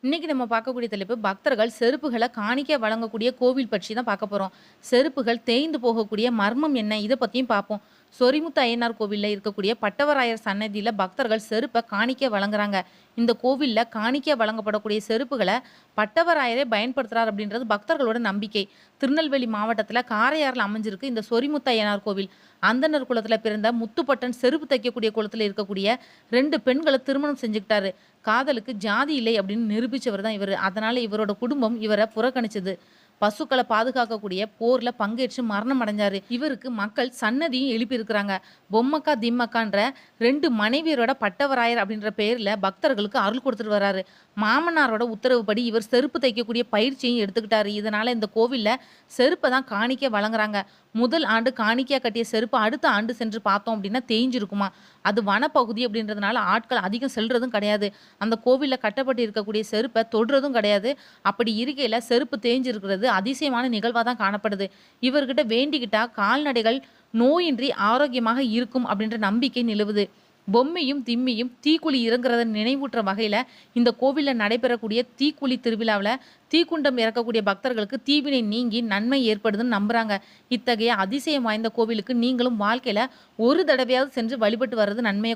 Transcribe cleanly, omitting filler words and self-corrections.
இன்னைக்கு நம்ம பார்க்கக்கூடிய தலைப்பு பக்தர்கள் செருப்புகளை காணிக்கை வழங்கக்கூடிய கோவில் பற்றி தான் பார்க்க போறோம். செருப்புகள் தேய்ந்து போகக்கூடிய மர்மம் என்ன இதை பத்தியும் பார்ப்போம். சொரிமுத்து அய்யனார் கோவில்ல இருக்கக்கூடிய பட்டவராயர் சன்னதியில பக்தர்கள் செருப்பை காணிக்கை வழங்குறாங்க. இந்த கோவில்ல காணிக்கை வழங்கப்படக்கூடிய செருப்புகளை பட்டவராயரே பயன்படுத்துறார் அப்படின்றது பக்தர்களோட நம்பிக்கை. திருநெல்வேலி மாவட்டத்துல காரையாறுல அமைஞ்சிருக்கு இந்த சொரிமுத்து அய்யனார் கோவில். அந்தணர் குலத்துல பிறந்த முத்துப்பட்டன் செருப்பு தைக்கக்கூடிய குலத்துல இருக்கக்கூடிய 2 பெண்களை திருமணம் செஞ்சுக்கிட்டாரு. காதலுக்கு ஜாதி இல்லை அப்படின்னு நிரூபிச்சவர் தான் இவர். அதனால இவரோட குடும்பம் இவரை புறக்கணிச்சது. பசுக்களை பாதுகாக்கக்கூடிய போர்ல பங்கேற்று மரணம் அடைஞ்சாரு. இவருக்கு மக்கள் சன்னதியும் எழுப்பி இருக்கிறாங்க. பொம்மக்கா திம்மக்கான்ற 2 மனைவியரோட பட்டவராயர் அப்படின்ற பேர்ல பக்தர்களுக்கு அருள் கொடுத்துட்டு வராரு. மாமனாரோட உத்தரவுப்படி இவர் செருப்பு தைக்கக்கூடிய பயிற்சியும் எடுத்துக்கிட்டாரு. இதனால இந்த கோவில்ல செருப்பை தான் காணிக்கை வழங்குறாங்க. முதல் ஆண்டு காணிக்கையா கட்டிய செருப்பு அடுத்த ஆண்டு சென்று பார்த்தோம் அப்படின்னா தேய்ஞ்சிருக்குமா. அது வனப்பகுதி அப்படின்றதுனால ஆட்கள் அதிகம் செல்றதும் கிடையாது. அந்த கோவில்ல கட்டப்பட்டு இருக்கக்கூடிய செருப்பை தொடுறதும் கிடையாது. அப்படி இருக்கையில செருப்பு தேய்ஞ்சிருக்கிறது அதிசயமான நிகழ்வா தான் காணப்படுது. இவர்கிட்ட வேண்டிக்கிட்டா கால்நடைகள் நோயின்றி ஆரோக்கியமாக இருக்கும் அப்படின்ற நம்பிக்கை நிலவுது. பொம்மையும் திம்மியும் தீக்குழி இறங்குறத நினைவூட்டுற வகையில இந்த கோவில்ல நடைபெறக்கூடிய தீக்குழி திருவிழாவில் தீக்குண்டம் இறக்கக்கூடிய பக்தர்களுக்கு தீவினை நீங்கி நன்மை ஏற்படுதுன்னு நம்புறாங்க. இத்தகைய அதிசயம் வாய்ந்த கோவிலுக்கு நீங்களும் வாழ்க்கையில ஒரு தடவையாவது சென்று வழிபட்டு வர்றது நன்மையை